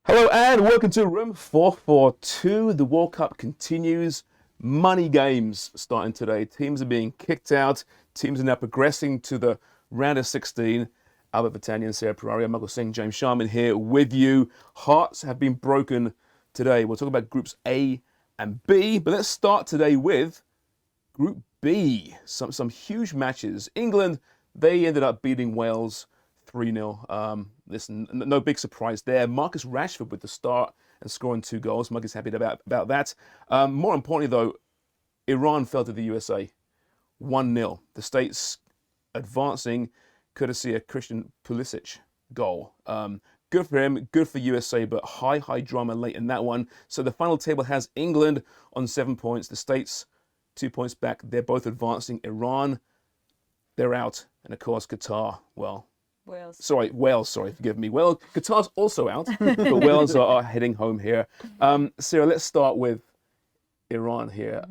Hello and welcome to Room 442. The World Cup continues. Money games starting today. Teams are being kicked out. Teams are now progressing to the round of 16. Albert Battaglia, Sarah Peraria, Michael Singh, James Sharman here with you. Hearts have been broken today. We'll talk about groups A and B, but let's start today with Group B. Some huge matches. England, they ended up beating Wales 3-0. Listen, no big surprise there. Marcus Rashford with the start and scoring 2 goals. Mug is happy about that. More importantly, though, Iran fell to the USA 1-0. The States advancing courtesy of Christian Pulisic goal. Good for him, good for USA, but high drama late in that one. So the final table has England on 7 points. The States 2 points back. They're both advancing. Iran, they're out. And of course, Qatar, well, Wales, forgive me. Well, Qatar's also out, but Wales are heading home here. Sarah, let's start with Iran here.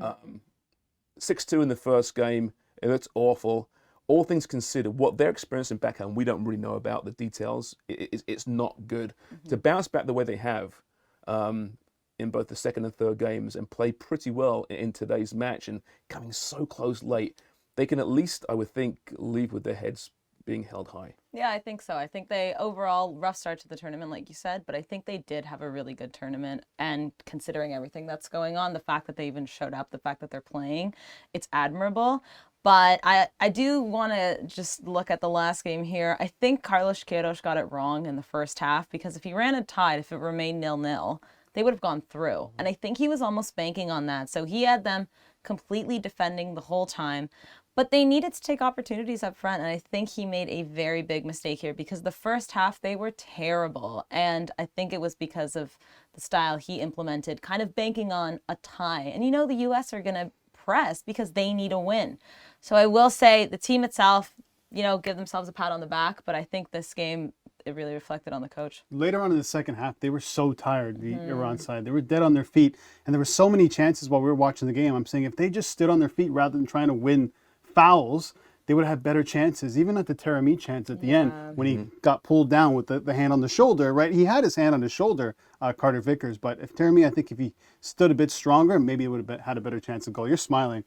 6-2 in the first game. It looked awful. All things considered, what they're experiencing back home, we don't really know about the details. It's not good. To bounce back the way they have in both the second and third games and play pretty well in today's match and coming so close late, they can at least, I would think, leave with their heads being held high. Yeah, I think so. I think they overall rough start to the tournament, like you said, but I think they did have a really good tournament. And considering everything that's going on, the fact that they even showed up, the fact that they're playing, it's admirable. But I do want to just look at the last game here. I think Carlos Queiroz got it wrong in the first half because if he ran it tied, if it remained 0-0, they would have gone through. And I think he was almost banking on that. So he had them completely defending the whole time. But they needed to take opportunities up front, and I think he made a very big mistake here because the first half, they were terrible. And I think it was because of the style he implemented, kind of banking on a tie. And you know the U.S. are going to press because they need a win. So I will say the team itself, give themselves a pat on the back, but I think this game, it really reflected on the coach. Later on in the second half, they were so tired, the Iran side. They were dead on their feet, and there were so many chances while we were watching the game. I'm saying if they just stood on their feet rather than trying to win fouls, they would have better chances. Even at the Taremi chance at the end, when he got pulled down with the hand on the shoulder, right? He had his hand on his shoulder, Carter Vickers. But if Taremi, I think if he stood a bit stronger, maybe it would have had a better chance of goal. You're smiling.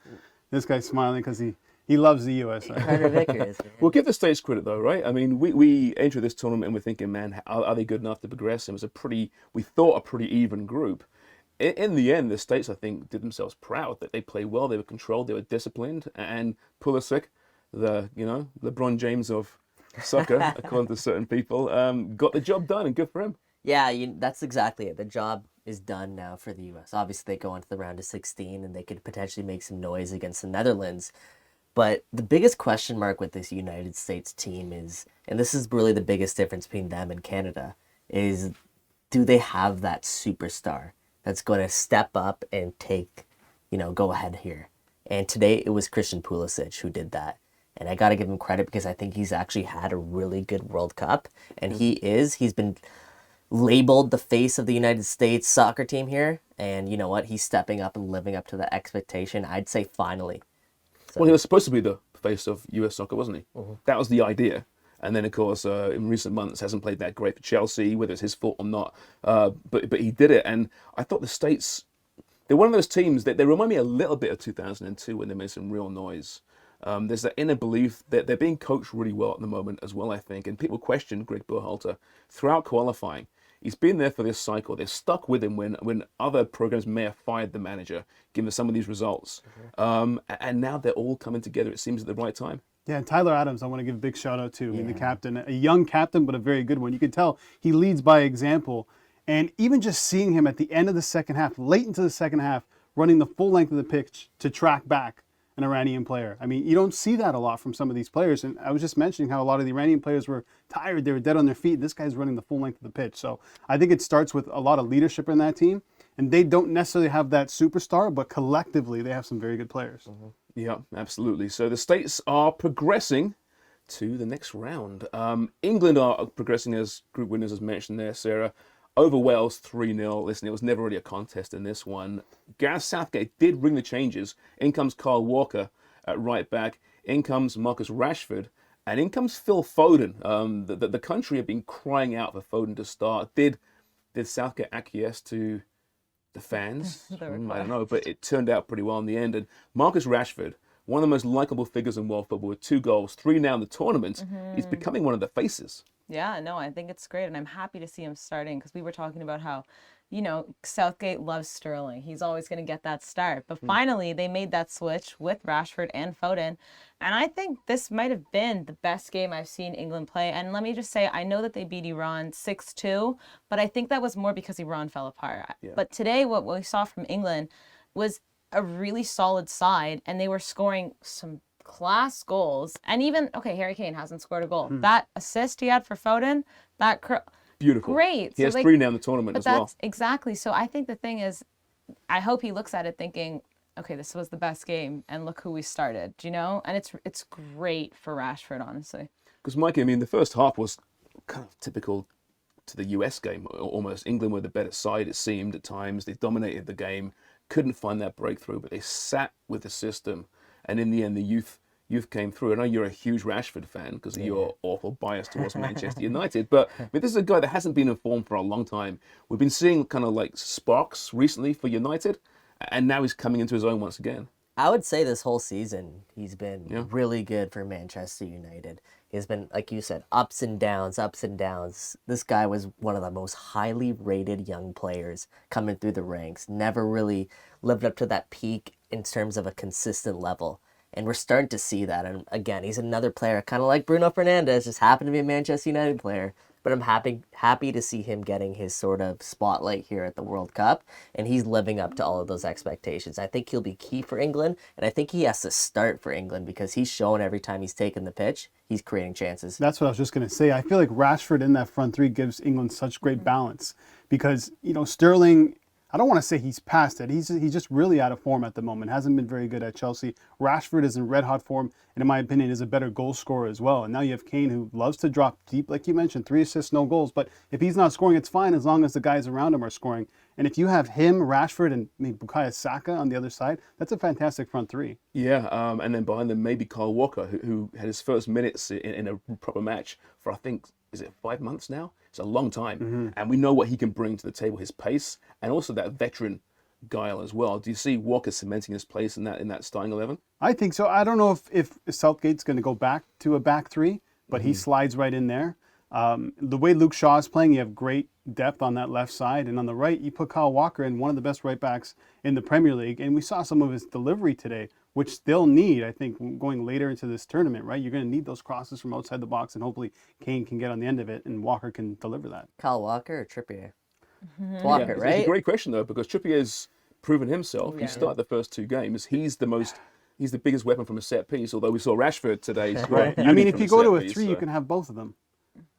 This guy's smiling because he loves the U.S. Carter Vickers. We'll give the States credit though, right? I mean, we entered this tournament and we're thinking, man, are they good enough to progress? It was we thought a pretty even group. In the end, the States, I think, did themselves proud that they played well, they were controlled, they were disciplined, and Pulisic, the LeBron James of soccer, according to certain people, got the job done, and good for him. Yeah, that's exactly it. The job is done now for the U.S. Obviously, they go on to the round of 16, and they could potentially make some noise against the Netherlands. But the biggest question mark with this United States team is, and this is really the biggest difference between them and Canada, is do they have that superstar that's going to step up and take, go ahead here. And today it was Christian Pulisic who did that. And I got to give him credit because I think he's actually had a really good World Cup. And he's been labeled the face of the United States soccer team here. And you know what? He's stepping up and living up to the expectation. I'd say finally. So. Well, he was supposed to be the face of US soccer, wasn't he? That was the idea. And then, of course, in recent months, hasn't played that great for Chelsea, whether it's his fault or not. But he did it. And I thought the States, they're one of those teams that they remind me a little bit of 2002 when they made some real noise. There's that inner belief that they're being coached really well at the moment as well, I think. And people question Greg Berhalter throughout qualifying. He's been there for this cycle. They're stuck with him when other programs may have fired the manager, given some of these results. And now they're all coming together, it seems, at the right time. Yeah, and Tyler Adams, I want to give a big shout out to. I mean, the captain, a young captain, but a very good one. You can tell he leads by example. And even just seeing him at the end of the second half, late into the second half, running the full length of the pitch to track back an Iranian player. I mean, you don't see that a lot from some of these players. And I was just mentioning how a lot of the Iranian players were tired. They were dead on their feet. This guy's running the full length of the pitch. So I think it starts with a lot of leadership in that team. And they don't necessarily have that superstar, but collectively they have some very good players. Yeah, absolutely. So the States are progressing to the next round. England are progressing as group winners, as mentioned there, Sarah. Over Wales 3-0. Listen, it was never really a contest in this one. Gareth Southgate did bring the changes. In comes Kyle Walker at right back. In comes Marcus Rashford. And in comes Phil Foden. The country have been crying out for Foden to start. Did did Southgate acquiesce to the fans? The I don't know, but it turned out pretty well in the end. And Marcus Rashford, one of the most likable figures in world football, with 2 goals, 3 now in the tournament, he's becoming one of the faces. Yeah, no, I think it's great, and I'm happy to see him starting because we were talking about how, Southgate loves Sterling. He's always going to get that start. But finally, they made that switch with Rashford and Foden, and I think this might have been the best game I've seen England play. And let me just say, I know that they beat Iran 6-2, but I think that was more because Iran fell apart. Yeah. But today, what we saw from England was a really solid side, and they were scoring some class goals. And even, Harry Kane hasn't scored a goal. That assist he had for Foden, Beautiful. great. He has 3 now in the tournament as well. Exactly. So I think the thing is, I hope he looks at it thinking, okay, this was the best game, and look who we started, And it's great for Rashford, honestly. Because, Mikey, I mean, the first half was kind of typical to the US game, almost. England were the better side, it seemed, at times. They dominated the game, couldn't find that breakthrough, but they sat with the system, and in the end, the youth came through. I know you're a huge Rashford fan because of your awful bias towards Manchester United, but this is a guy that hasn't been informed for a long time. We've been seeing kind of like sparks recently for United, and now he's coming into his own once again. I would say this whole season he's been really good for Manchester United. He's been, like you said, ups and downs, ups and downs. This guy was one of the most highly rated young players coming through the ranks. Never really lived up to that peak in terms of a consistent level. And we're starting to see that. And again, he's another player, kind of like Bruno Fernandes, just happened to be a Manchester United player. But I'm happy to see him getting his sort of spotlight here at the World Cup. And he's living up to all of those expectations. I think he'll be key for England. And I think he has to start for England because he's shown every time he's taken the pitch, he's creating chances. That's what I was just going to say. I feel like Rashford in that front 3 gives England such great balance because, Sterling, I don't want to say he's past it. He's just really out of form at the moment. Hasn't been very good at Chelsea. Rashford is in red hot form, and in my opinion, is a better goal scorer as well. And now you have Kane, who loves to drop deep, like you mentioned, 3 assists, no goals. But if he's not scoring, it's fine as long as the guys around him are scoring. And if you have him, Rashford, and maybe Bukayo Saka on the other side, that's a fantastic front 3. Yeah, and then behind them maybe Kyle Walker, who had his first minutes in a proper match for, I think, is it 5 months now? It's a long time. And we know what he can bring to the table, his pace, and also that veteran guile as well. Do you see Walker cementing his place in that starting 11? I think so. I don't know if Southgate's going to go back to a back 3, but he slides right in there. The way Luke Shaw is playing, you have great depth on that left side. And on the right, you put Kyle Walker in, one of the best right backs in the Premier League. And we saw some of his delivery today, which they'll need, I think, going later into this tournament, right? You're going to need those crosses from outside the box, and hopefully Kane can get on the end of it and Walker can deliver that. Kyle Walker or Trippier? Walker, It's right? a great question, though, because Trippier's proven himself. He started the first 2 games. He's the biggest weapon from a set piece, although we saw Rashford today. Right. I mean, if you go to a 3, you can have both of them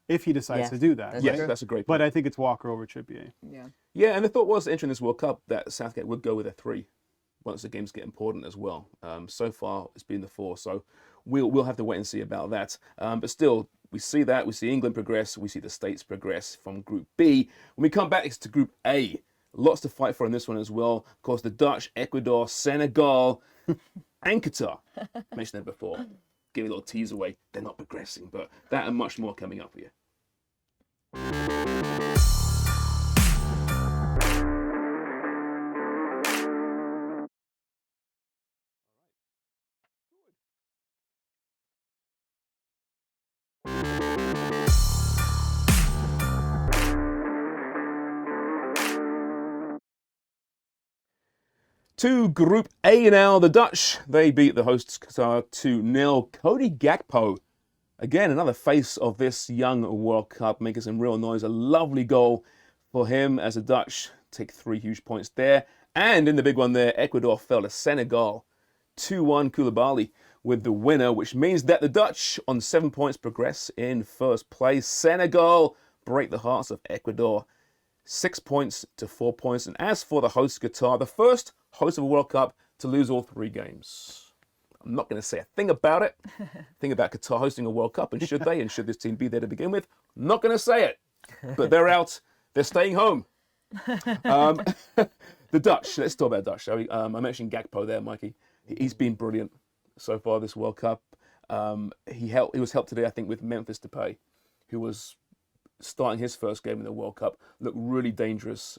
if he decides to do that. Yes, that's a great point. But I think it's Walker over Trippier. Yeah, and the thought was entering this World Cup that Southgate would go with a 3 once the games get important as well. So far, it's been the 4, so we'll have to wait and see about that. But still, we see that. We see England progress. We see the States progress from Group B. When we come back, it's to Group A. Lots to fight for in this one as well. Of course, the Dutch, Ecuador, Senegal, and Qatar. I mentioned that before. Give a little tease away. They're not progressing, but that and much more coming up for you. To Group A now, the Dutch, they beat the hosts Qatar 2-0. Cody Gakpo, again, another face of this young World Cup, making some real noise. A lovely goal for him as the Dutch take 3 huge points there. And in the big one there, Ecuador fell to Senegal. 2-1 Koulibaly with the winner, which means that the Dutch on 7 points progress in first place. Senegal break the hearts of Ecuador. 6 points to 4 points. And as for the host Qatar, the first host of a World Cup to lose all 3 games. I'm not going to say a thing about it. Thing about Qatar hosting a World Cup, and should they, and should this team be there to begin with? I'm not going to say it. But they're out. They're staying home. The Dutch. Let's talk about Dutch, shall we? I mentioned Gakpo there, Mikey. He's been brilliant so far this World Cup. He was helped today, I think, with Memphis Depay, who was starting his first game in the World Cup, looked really dangerous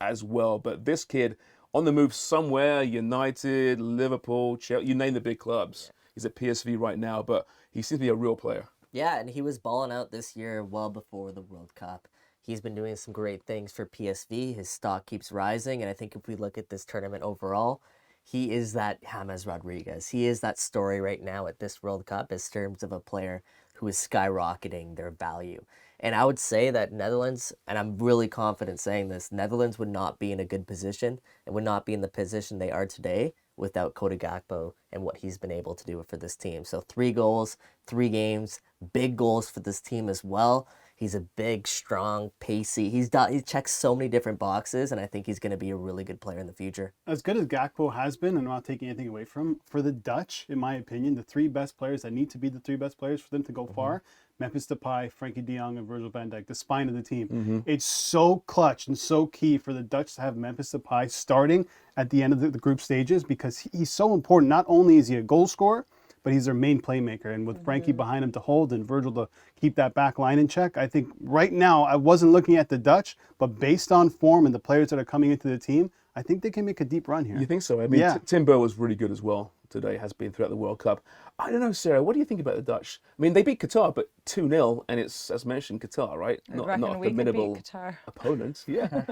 as well. But this kid on the move somewhere, United, Liverpool, Chelsea, you name the big clubs. He's at PSV right now, but he seems to be a real player. Yeah, and he was balling out this year well before the World Cup. He's been doing some great things for PSV. His stock keeps rising, and I think if we look at this tournament overall, he is that James Rodriguez. He is that story right now at this World Cup in terms of a player who is skyrocketing their value. And I would say that Netherlands, and I'm really confident saying this, Netherlands would not be in a good position and would not be in the position they are today without Cody Gakpo and what he's been able to do for this team. So 3 goals, 3 games, big goals for this team as well. He's a big, strong, pacey. He checks so many different boxes, and I think he's going to be a really good player in the future. As good as Gakpo has been, and I'm not taking anything away from him, for the Dutch, in my opinion, the 3 best players that need to be the 3 best players for them to go far, Memphis Depay, Frankie de Jong, and Virgil van Dijk, the spine of the team. It's so clutch and so key for the Dutch to have Memphis Depay starting at the end of the group stages, because he's so important. Not only is he a goal scorer, but he's their main playmaker. And with Frankie behind him to hold and Virgil to keep that back line in check, I think right now, I wasn't looking at the Dutch, but based on form and the players that are coming into the team, I think they can make a deep run here. You think so? I mean, Yeah. Timber was really good as well today, has been throughout the World Cup. I don't know, Sarah, what do you think about the Dutch? I mean, they beat Qatar, but 2-0, and it's, as mentioned, Qatar, right? I Not reckon a we could beat formidable Qatar. opponent. Yeah.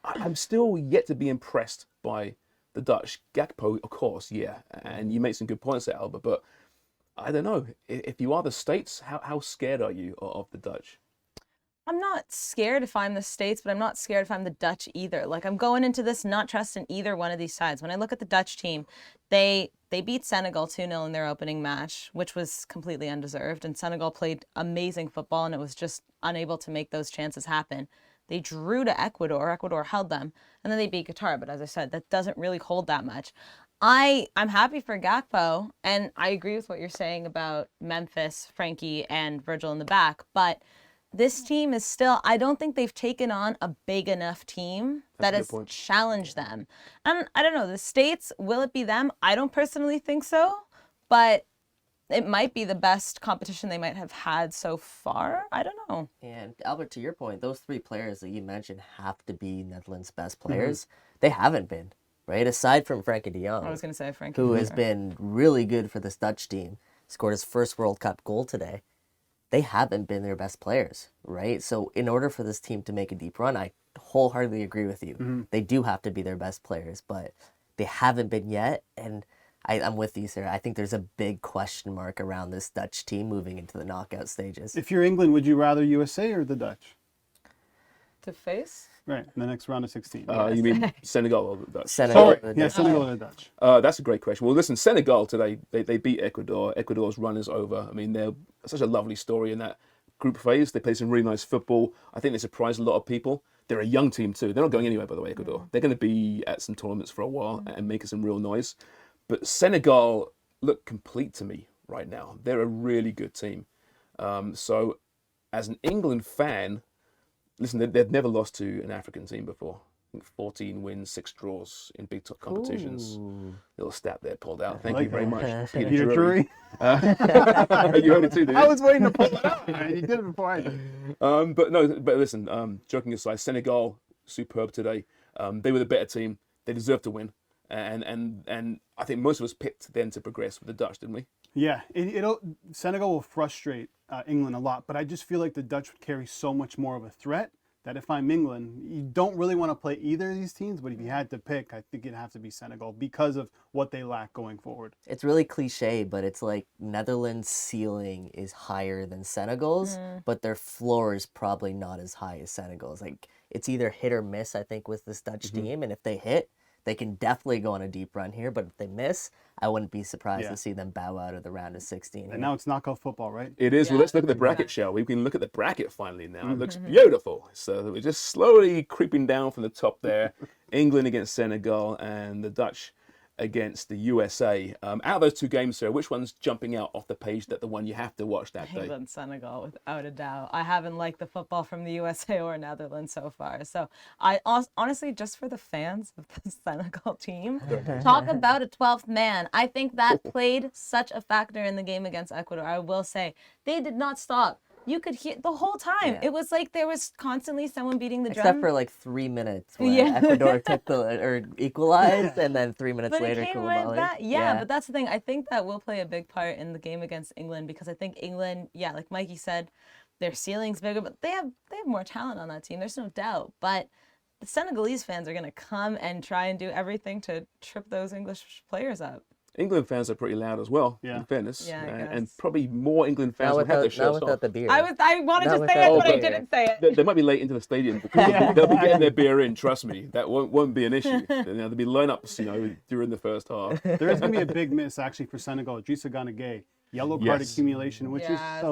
I'm still yet to be impressed by the Dutch. Gakpo, of course, yeah. And you make some good points there, Albert, but I don't know. If you are the States, how scared are you of the Dutch? I'm not scared if I'm the States, but I'm not scared if I'm the Dutch either. Like, I'm going into this not trusting either one of these sides. When I look at the Dutch team, they beat Senegal 2-0 in their opening match, which was completely undeserved. And Senegal played amazing football, and it was just unable to make those chances happen. They drew to Ecuador. Ecuador held them. And then they beat Qatar. But as I said, that doesn't really hold that much. I'm happy for Gakpo, and I agree with what you're saying about Memphis, Frankie, and Virgil in the back. But this team is still, I don't think they've taken on a big enough team that has challenged them. And I don't know, the States, will it be them? I don't personally think so, but it might be the best competition they might have had so far. I don't know. And Albert, to your point, those 3 players that you mentioned have to be Netherlands' best players. They haven't been, right? Aside from Frankie de Jong, I was going to say Frankie, who has been really good for this Dutch team, scored his first World Cup goal today. They haven't been their best players, right? So in order for this team to make a deep run, I wholeheartedly agree with you. They do have to be their best players, but they haven't been yet. And I'm with you, Sarah. I think there's a big question mark around this Dutch team moving into the knockout stages. If you're England, would you rather USA or the Dutch? to face. Right, in the next round of 16. You mean Senegal or the Dutch? Senegal. Sorry, yeah, Senegal or the Dutch. That's a great question. Well, listen, Senegal today, they beat Ecuador. Ecuador's run is over. I mean, they're such a lovely story in that group phase. They play some really nice football. I think they surprised a lot of people. They're a young team too. They're not going anywhere, by the way, Ecuador. They're going to be at some tournaments for a while and making some real noise. But Senegal look complete to me right now. They're a really good team. So as an England fan, listen, they've never lost to an African team before. I think 14 wins, 6 draws in big top competitions. Little stat there pulled out. Thank you very much. Peter Drury. You heard it too, did you? I was waiting to pull it out. You did it before I did. But listen, joking aside, Senegal, superb today. They were the better team. They deserved to win. And I think most of us picked them to progress with the Dutch, didn't we? Yeah, Senegal will frustrate England a lot, but I just feel like the Dutch would carry so much more of a threat that if I'm England, you don't really want to play either of these teams, but if you had to pick, I think it'd have to be Senegal because of what they lack going forward. It's really cliche, but it's like Netherlands' ceiling is higher than Senegal's, but their floor is probably not as high as Senegal's. Like, it's either hit or miss, I think, with this Dutch team, and if they hit, they can definitely go on a deep run here, but if they miss, I wouldn't be surprised to see them bow out of the round of 16. And now it's knockout football, right? It is. Well, let's look at the bracket, shall we? We can look at the bracket finally now. It looks beautiful. So we're just slowly creeping down from the top there. England against Senegal and the Dutch against the USA. Out of those two games, Sarah, which one's jumping out off the page that the one you have to watch that day? England, Senegal, without a doubt. I haven't liked the football from the USA or Netherlands so far. So I honestly, just for the fans of the Senegal team, talk about a 12th man. I think that played such a factor in the game against Ecuador. I will say they did not stop You could hear the whole time. Yeah. It was like there was constantly someone beating the drum. Except for like 3 minutes where Yeah. Ecuador took or equalized, and then 3 minutes But later, it came right Koulibaly. back. Yeah, but that's the thing. I think that will play a big part in the game against England because I think England, yeah, like Mikey said, their ceiling's bigger, but they have more talent on that team. There's no doubt. But the Senegalese fans are going to come and try and do everything to trip those English players up. England fans are pretty loud as well, Yeah. in fairness. Yeah, I and guess. probably more England fans Not will have their without, not shirts without off. the beer. I wanted Not to with say that it, but I beer. didn't say it. They might be late into the stadium because they'll be getting their beer in. Trust me, that won't be an issue. There'll be lineups, during the first half. There is going to be a big miss actually for Senegal. Idrissa Gana Gueye, yellow card Yes. accumulation, which is Yes.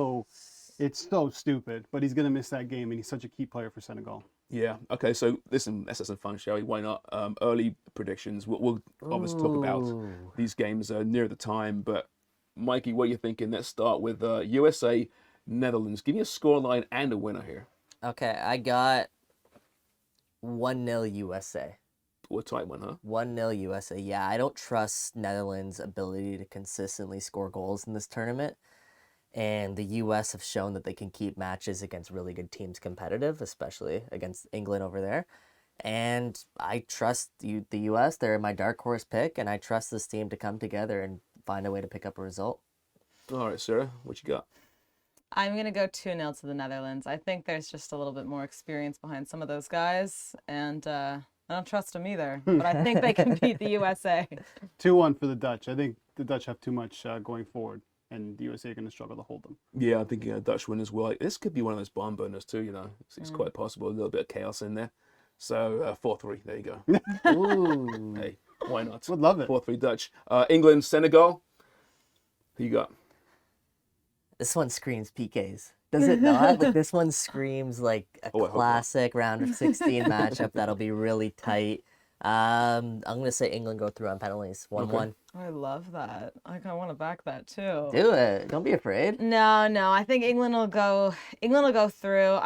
it's so stupid. But he's going to miss that game, and he's such a key player for Senegal. Yeah. Okay. So listen, let's have some fun, shall we? Why not? Early predictions. We'll obviously talk about these games near the time. But Mikey, what are you thinking? Let's start with USA, Netherlands. Give me a scoreline and a winner here. Okay, I got 1-0 USA. What tight one, huh? 1-0 USA. Yeah, I don't trust Netherlands' ability to consistently score goals in this tournament. And the US have shown that they can keep matches against really good teams competitive, especially against England over there. And I trust the US. They're my dark horse pick, and I trust this team to come together and find a way to pick up a result. All right, Sarah, what you got? I'm going to go 2-0 to the Netherlands. I think there's just a little bit more experience behind some of those guys, and I don't trust them either. But I think they can beat the USA. 2-1 for the Dutch. I think the Dutch have too much going forward, and the USA are going to struggle to hold them. Yeah, I'm thinking a Dutch win as well. This could be one of those barn burners too. It's quite possible. A little bit of chaos in there. So 4-3. There you go. Ooh. Hey, why not? Would love it. 4-3 Dutch. England, Senegal. Who you got? This one screams PKs. Does it not? Like, this one screams like a I hope not. classic round of 16 matchup that'll be really tight. I'm going to say England go through on penalties. 1-1. Okay. I love that. I kind of want to back that too. Do it. Don't be afraid. No. I think England will go through.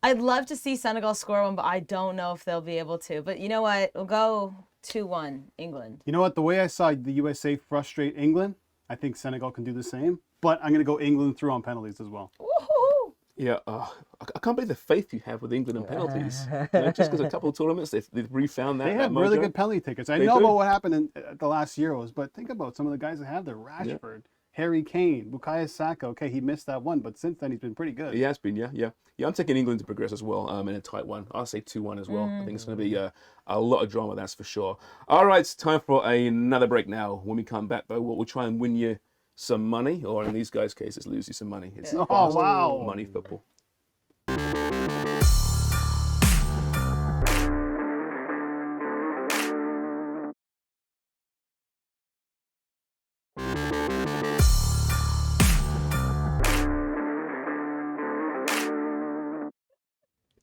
I'd love to see Senegal score one, but I don't know if they'll be able to. But you know what? We'll go 2-1 England. You know what? The way I saw the USA frustrate England, I think Senegal can do the same. But I'm going to go England through on penalties as well. Woohoo! Yeah, I can't believe the faith you have with England and penalties. Just because a couple of tournaments, they've refound that. They have that really mojo. good penalty takers. I They know do. about what happened in the last Euros, but think about some of the guys that have there. Rashford, Harry Kane, Bukayo Saka. Okay, he missed that one, but since then he's been pretty good. He has been, yeah. I'm taking England to progress as well in a tight one. I'll say 2-1 as well. I think it's going to be a lot of drama, that's for sure. All right, it's time for another break now. When we come back, though, we'll try and win you some money, or in these guys' cases, lose you some money. It's Oh, fast wow. money football.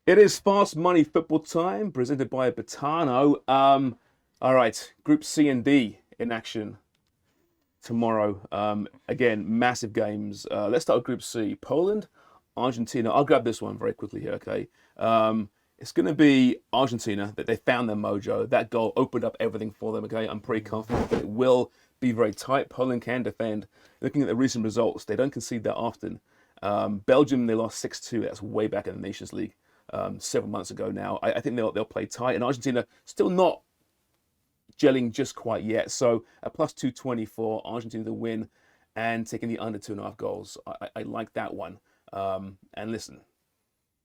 It is fast money football time, presented by Betano. All right, Group C and D in action tomorrow. Again, massive games. Let's start with Group C. Poland, Argentina. I'll grab this one very quickly here, okay? It's going to be Argentina, that they found their mojo. That goal opened up everything for them, okay? I'm pretty confident that it will be very tight. Poland can defend. Looking at the recent results, they don't concede that often. Belgium, they lost 6-2. That's way back in the Nations League several months ago now. I think they'll play tight. And Argentina still not gelling just quite yet. So a plus 220 for Argentina to win and taking the under 2.5 goals. I like that one. And listen,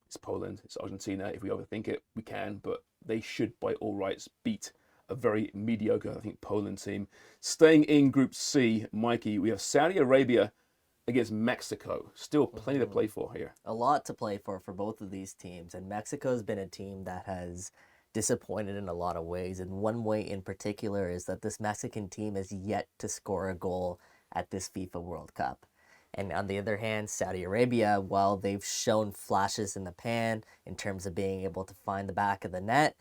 it's Poland, it's Argentina. If we overthink it, we can, but they should by all rights beat a very mediocre, I think, Poland team. Staying in Group C, Mikey, we have Saudi Arabia against Mexico. Still plenty to play for here. A lot to play for both of these teams. And Mexico's been a team that has disappointed in a lot of ways. And one way in particular is that this Mexican team has yet to score a goal at this FIFA World Cup. And on the other hand, Saudi Arabia, while they've shown flashes in the pan in terms of being able to find the back of the net,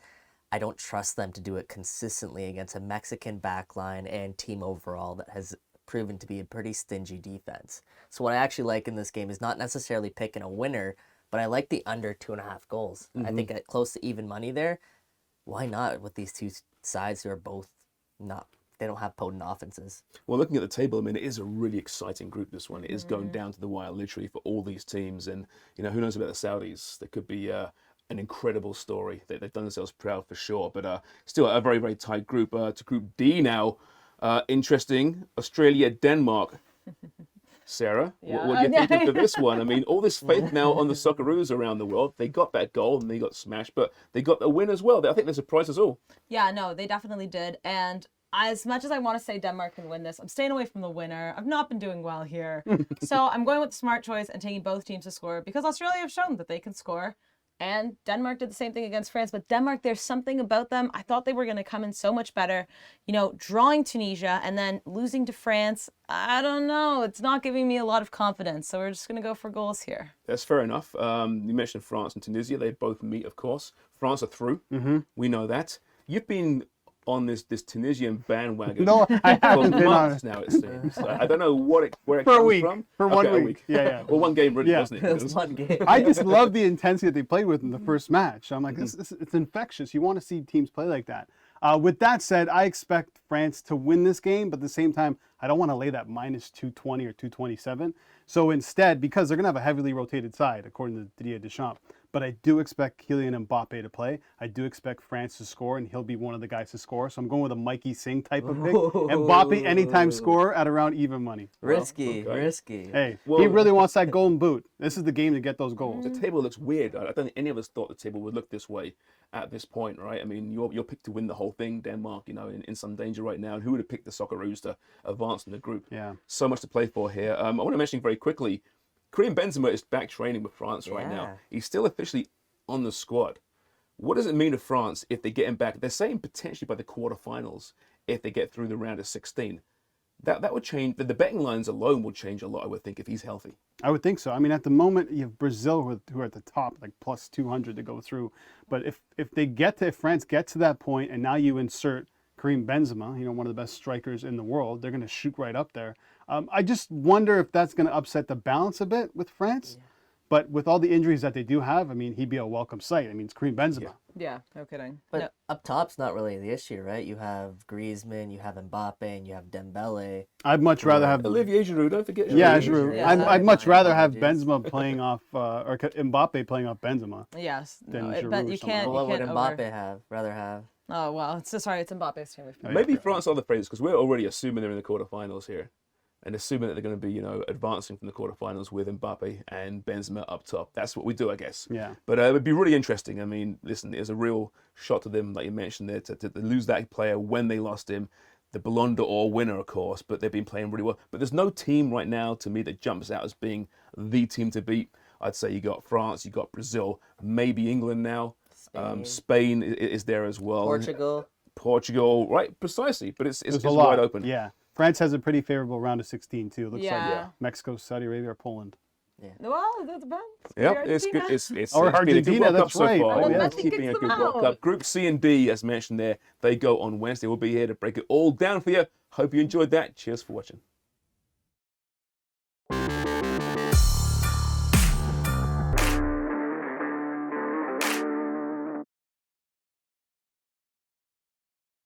I don't trust them to do it consistently against a Mexican backline and team overall that has proven to be a pretty stingy defense. So what I actually like in this game is not necessarily picking a winner, but I like the under 2.5 goals. I think at close to even money there, why not with these two sides who are both not they don't have potent offenses. Well, looking at the table, I mean, it is a really exciting group, this one. It is going down to the wire, literally, for all these teams. And, who knows about the Saudis? There could be an incredible story. They've done themselves proud for sure. But still a very, very tight group. To Group D now. Interesting. Australia, Denmark. Sarah, what do you think of this one? I mean, all this faith now on the Socceroos around the world. They got that goal and they got smashed, but they got a win as well. I think they surprised us all. Yeah, no, they definitely did. And as much as I want to say Denmark can win this, I'm staying away from the winner. I've not been doing well here. So I'm going with the smart choice and taking both teams to score because Australia have shown that they can score. And Denmark did the same thing against France. But Denmark, there's something about them. I thought they were going to come in so much better. Drawing Tunisia and then losing to France, I don't know. It's not giving me a lot of confidence. So we're just going to go for goals here. That's fair enough. You mentioned France and Tunisia. They both meet, of course. France are through. We know that. You've been on this Tunisian bandwagon No, I haven't for been months on it. now, it seems. I don't know where it For a comes week. from. For one Okay, a week. Yeah. Well, one game really, Yeah. wasn't it? It was one game. I just love the intensity that they played with in the first match. I'm like, it's infectious. You want to see teams play like that. With that said, I expect France to win this game, but at the same time, I don't want to lay that minus 220 or 227. So instead, because they're going to have a heavily rotated side, according to Didier Deschamps, but I do expect Kylian Mbappe to play. I do expect France to score, and he'll be one of the guys to score. So I'm going with a Mikey Singh type of pick. Mbappe anytime score at around even money. Risky. Hey, he Well- really wants that golden boot. This is the game to get those goals. The table looks weird. I don't think any of us thought the table would look this way at this point, right? I mean, you're picked to win the whole thing. Denmark, in some danger right now. And who would have picked the Socceroos to advance in the group? Yeah. So much to play for here. I want to mention very quickly, Karim Benzema is back training with France right now. Yeah. He's still officially on the squad. What does it mean to France if they get him back? They're saying potentially by the quarterfinals if they get through the round of 16. That would change. The betting lines alone will change a lot, I would think, if he's healthy. I would think so. I mean, at the moment, you have Brazil who are at the top, like plus 200 to go through. But if France get to that point, and now you insert Karim Benzema, one of the best strikers in the world, they're going to shoot right up there. I just wonder if that's going to upset the balance a bit with France. Yeah. But with all the injuries that they do have, I mean, he'd be a welcome sight. I mean, it's Karim Benzema. Yeah, no kidding. But up top's not really the issue, right? You have Griezmann, you have Mbappe, and you have Dembele. I'd much rather have Olivier Giroud, don't forget. Yeah, Giroud. Giroud. Yeah, I'd much rather have apologies. Benzema playing off or Mbappe playing off Benzema. Yes, Than no, Giroud but or you something. can't. Well, You what would can't Mbappe rather have? Oh well, it's Mbappe's team. Maybe France are the favourites because we're already assuming they're in the quarterfinals here, and assuming that they're going to be, advancing from the quarterfinals with Mbappe and Benzema up top. That's what we do, I guess. Yeah. But it would be really interesting. I mean, listen, it's a real shot to them, like you mentioned there, to lose that player when they lost him. The Ballon d'Or winner, of course, but they've been playing really well. But there's no team right now to me that jumps out as being the team to beat. I'd say you got France, you got Brazil, maybe England now. Spain is there as well. Portugal, right? Precisely. But it's There's a wide lot. open. Yeah. France has a pretty favorable round of 16 too. It looks Yeah. like Mexico, Saudi Arabia, or Poland. Well, that depends. Yeah, it's good. It's Or been a good Argentina, World Cup that's so right. far. Oh, Yeah, nothing keeping gets a good them World out. Cup. Group C and D, as mentioned there, they go on Wednesday. We'll be here to break it all down for you. Hope you enjoyed that. Cheers for watching.